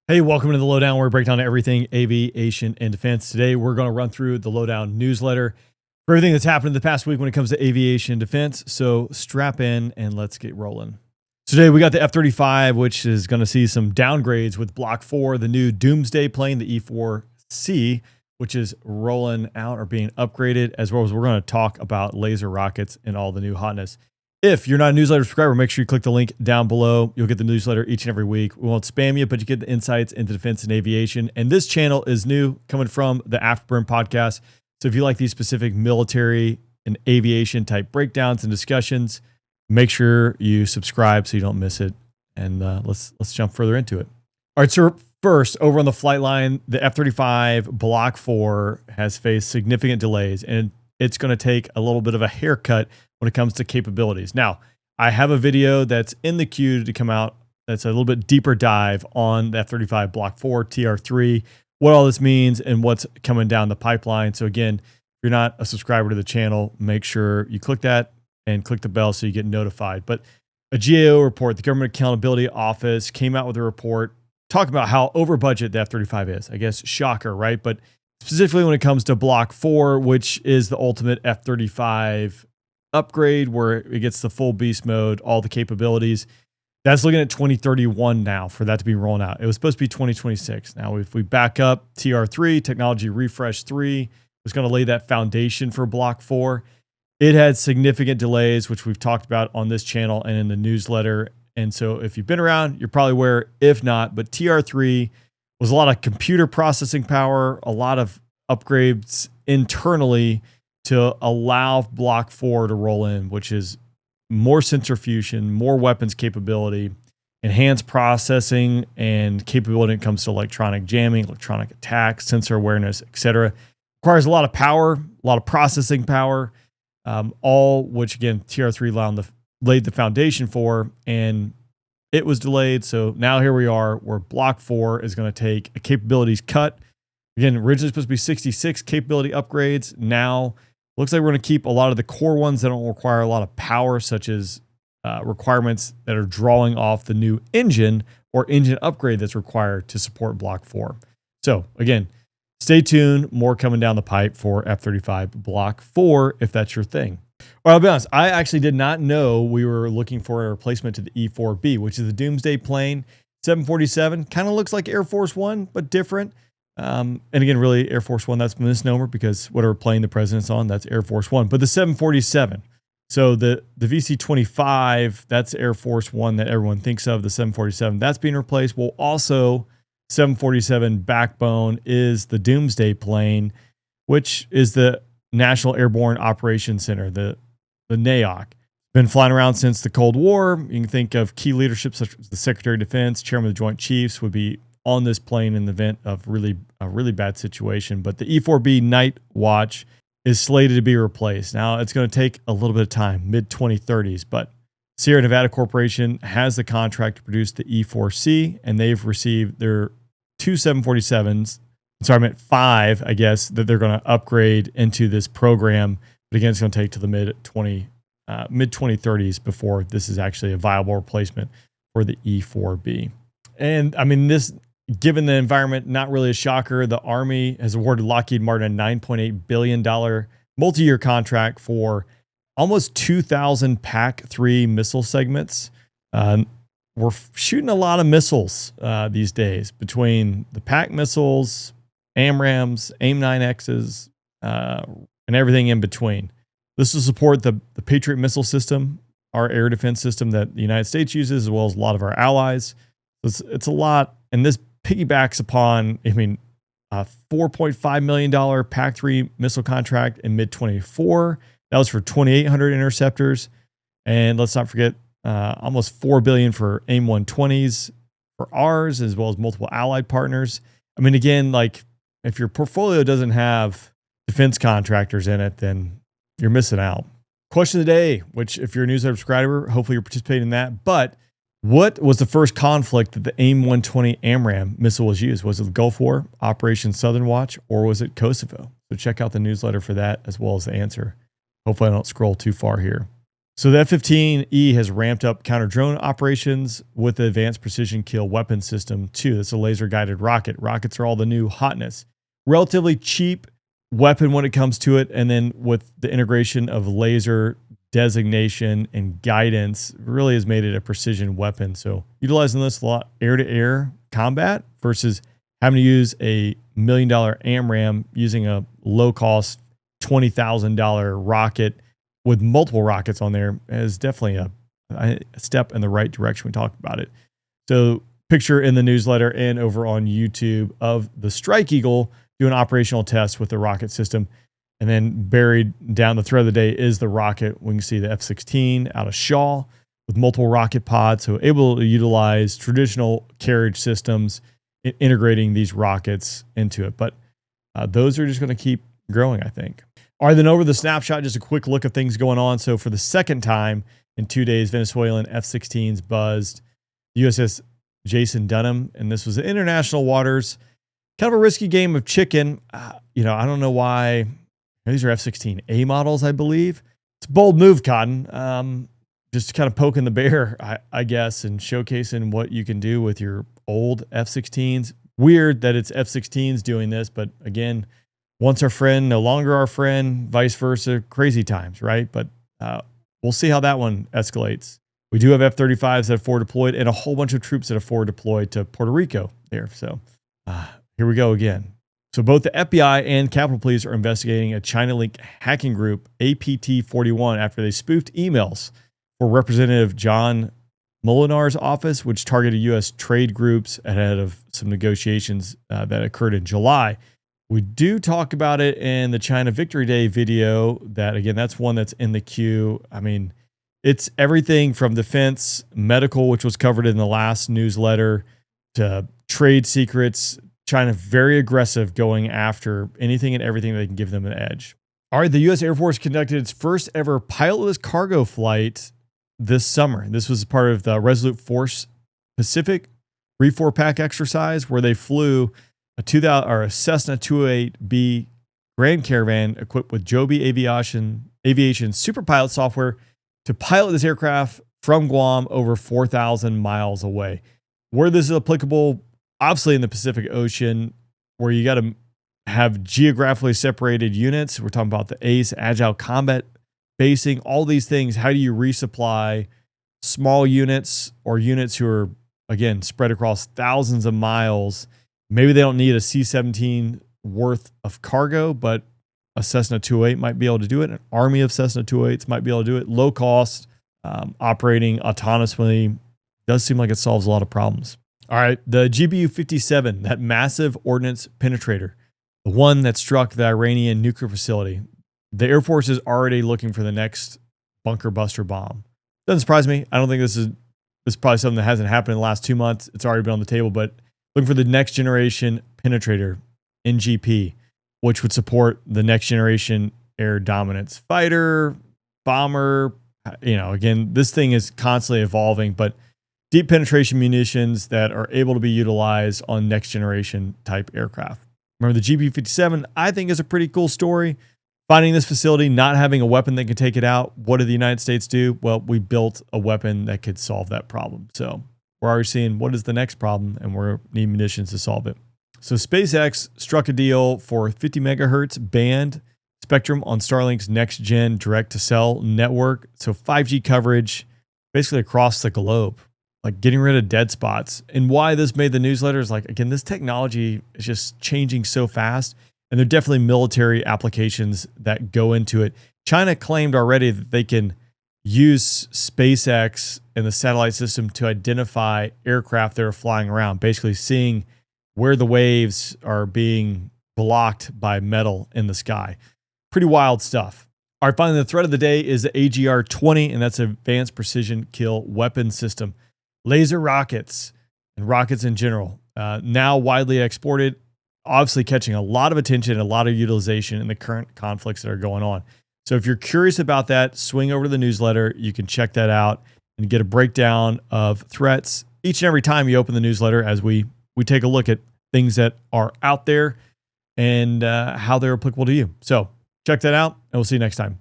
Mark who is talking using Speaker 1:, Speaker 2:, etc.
Speaker 1: Hey, welcome to the Lowdown, where we break down everything aviation and defense. Today, we're going to run through the Lowdown newsletter for everything that's happened in the past week when it comes to aviation and defense. So strap in and let's get rolling. Today, we got the F-35, which is going to see some downgrades with Block 4, the new Doomsday plane, the E-4C, which is rolling out or being upgraded, as well as we're going to talk about laser rockets and all the new hotness. If you're not a newsletter subscriber, make sure you click the link down below. You'll get the newsletter each and every week. We won't spam you, but you get the insights into defense and aviation. And this channel is new, coming from the Afterburn podcast. So if you like these specific military and aviation type breakdowns and discussions, make sure you subscribe so you don't miss it. And let's jump further into it. All right, so first, over on the flight line, the F-35 Block 4 has faced significant delays, and it's going to take a little bit of a haircut when it comes to capabilities. Now, I have a video that's in the queue to come out that's a little bit deeper dive on the F-35 Block 4 TR3, what all this means and what's coming down the pipeline. So again, if you're not a subscriber to the channel, make sure you click that and click the bell so you get notified. But a GAO report, the Government Accountability Office, came out with a report talking about how over budget the F-35 is. I guess shocker, right? But specifically when it comes to Block 4, which is the ultimate F-35 upgrade where it gets the full beast mode, all the capabilities, that's looking at 2031 now for that to be rolling out. It was supposed to be 2026. Now, if we back up, TR3, Technology Refresh 3, was going to lay that foundation for Block 4. It had significant delays, which we've talked about on this channel and in the newsletter. And so if you've been around, you're probably aware, if not, but TR3 was a lot of computer processing power, a lot of upgrades internally to allow Block 4 to roll in, which is more sensor fusion, more weapons capability, enhanced processing and capability when it comes to electronic jamming, electronic attacks, sensor awareness, etc. Requires a lot of power, a lot of processing power, all which, again, TR3 laid the foundation for, and it was delayed. So now here we are where Block 4 is going to take a capabilities cut. Again, originally supposed to be 66 capability upgrades. Now looks like we're going to keep a lot of the core ones that don't require a lot of power, such as requirements that are drawing off the new engine or engine upgrade that's required to support Block 4. So again, stay tuned. More coming down the pipe for F-35 Block 4 if that's your thing. Well, I'll be honest, I actually did not know we were looking for a replacement to the E-4B, which is the Doomsday plane. 747 kind of looks like Air Force One, but different. And again, really Air Force One, that's a misnomer because whatever plane the president's on, that's Air Force One. But the 747, so the VC-25, that's Air Force One that everyone thinks of, the 747, that's being replaced. Well, also 747 backbone is the Doomsday plane, which is the National Airborne Operations Center, the NAOC. Been flying around since the Cold War. You can think of key leadership such as the Secretary of Defense, Chairman of the Joint Chiefs would be on this plane in the event of a really bad situation. But the E-4B Nightwatch is slated to be replaced. Now, it's going to take a little bit of time, mid-2030s, but Sierra Nevada Corporation has the contract to produce the E-4C, and they've received their 2 747s. Sorry, I meant 5, I guess, that they're going to upgrade into this program. But again, it's going to take to the mid-2030s before this is actually a viable replacement for the E-4B. And I mean, this, given the environment, not really a shocker. The Army has awarded Lockheed Martin a $9.8 billion multi-year contract for almost 2,000 PAC-3 missile segments. We're shooting a lot of missiles these days between the PAC missiles, AMRAAMs, AIM-9Xs, and everything in between. This will support the Patriot missile system, our air defense system that the United States uses, as well as a lot of our allies. It's a lot, and this piggybacks upon, a $4.5 million PAC-3 missile contract in mid-24. That was for 2,800 interceptors, and let's not forget almost $4 billion for AIM-120s for ours, as well as multiple allied partners. I mean, again, like if your portfolio doesn't have defense contractors in it, then you're missing out. Question of the day, which if you're a newsletter subscriber, hopefully you're participating in that. But what was the first conflict that the AIM-120 AMRAAM missile was used? Was it the Gulf War, Operation Southern Watch, or was it Kosovo? So check out the newsletter for that as well as the answer. Hopefully I don't scroll too far here. So the F-15E has ramped up counter-drone operations with the Advanced Precision Kill Weapon System, too. That's a laser-guided rocket. Rockets are all the new hotness. Relatively cheap weapon when it comes to it, and then with the integration of laser designation and guidance, really has made it a precision weapon. So utilizing this a lot air-to-air combat versus having to use a $1 million AMRAAM using a low-cost $20,000 rocket with multiple rockets on there is definitely a step in the right direction. We talked about it. So picture in the newsletter and over on YouTube of the Strike Eagle doing operational tests with the rocket system. And then buried down the thread of the day is the rocket. We can see the F-16 out of Shaw with multiple rocket pods. So able to utilize traditional carriage systems, integrating these rockets into it. But those are just going to keep growing, I think. All right, then over the snapshot, just a quick look at things going on. So for the second time in 2 days, Venezuelan F-16s buzzed USS Jason Dunham, and this was in international waters. Kind of a risky game of chicken. I don't know why. These are F-16A models, I believe. It's a bold move, Cotton. Just kind of poking the bear, I guess, and showcasing what you can do with your old F-16s. Weird that it's F-16s doing this, but again, once our friend, no longer our friend, vice versa. Crazy times, right? But we'll see how that one escalates. We do have F-35s that are forward deployed and a whole bunch of troops that are forward deployed to Puerto Rico there. So here we go again. So both the FBI and Capitol Police are investigating a China-linked hacking group, APT41, after they spoofed emails for Representative John Molinar's office, which targeted U.S. trade groups ahead of some negotiations that occurred in July. We do talk about it in the China Victory Day video. That, again, that's one that's in the queue. I mean, it's everything from defense, medical, which was covered in the last newsletter, to trade secrets. China very aggressive going after anything and everything that can give them an edge. All right, the U.S. Air Force conducted its first ever pilotless cargo flight this summer. This was part of the Resolute Force Pacific Refor Pack exercise, where they flew a Cessna 208B Grand Caravan equipped with Joby Aviation super pilot software to pilot this aircraft from Guam over 4,000 miles away. Where this is applicable, obviously in the Pacific Ocean, where you got to have geographically separated units. We're talking about the ACE, Agile Combat Basing, all these things. How do you resupply small units or units who are, again, spread across thousands of miles? Maybe they don't need a C-17 worth of cargo, but a Cessna 208 might be able to do it. An army of Cessna 208s might be able to do it. Low cost, operating autonomously. Does seem like it solves a lot of problems. All right, the GBU-57, that massive ordnance penetrator, the one that struck the Iranian nuclear facility. The Air Force is already looking for the next bunker buster bomb. Doesn't surprise me. I don't think this is probably something that hasn't happened in the last 2 months. It's already been on the table, but looking for the next generation penetrator, NGP, which would support the next generation air dominance fighter, bomber. Again, this thing is constantly evolving, but deep penetration munitions that are able to be utilized on next generation type aircraft. Remember, the GBU-57, I think, is a pretty cool story. Finding this facility, not having a weapon that can take it out. What did the United States do? Well, we built a weapon that could solve that problem. So we're already seeing what is the next problem, and we need munitions to solve it. So SpaceX struck a deal for 50 megahertz band spectrum on Starlink's next-gen direct-to-cell network. So 5G coverage basically across the globe, like getting rid of dead spots. And why this made the newsletter is, like, again, this technology is just changing so fast, and there are definitely military applications that go into it. China claimed already that they can use SpaceX and the satellite system to identify aircraft that are flying around, basically seeing where the waves are being blocked by metal in the sky. Pretty wild stuff. All right, finally, the threat of the day is the AGR-20, and that's Advanced Precision Kill Weapon System. Laser rockets and rockets in general, now widely exported, obviously catching a lot of attention and a lot of utilization in the current conflicts that are going on. So if you're curious about that, swing over to the newsletter. You can check that out and get a breakdown of threats each and every time you open the newsletter, as we take a look at things that are out there and how they're applicable to you. So check that out, and we'll see you next time.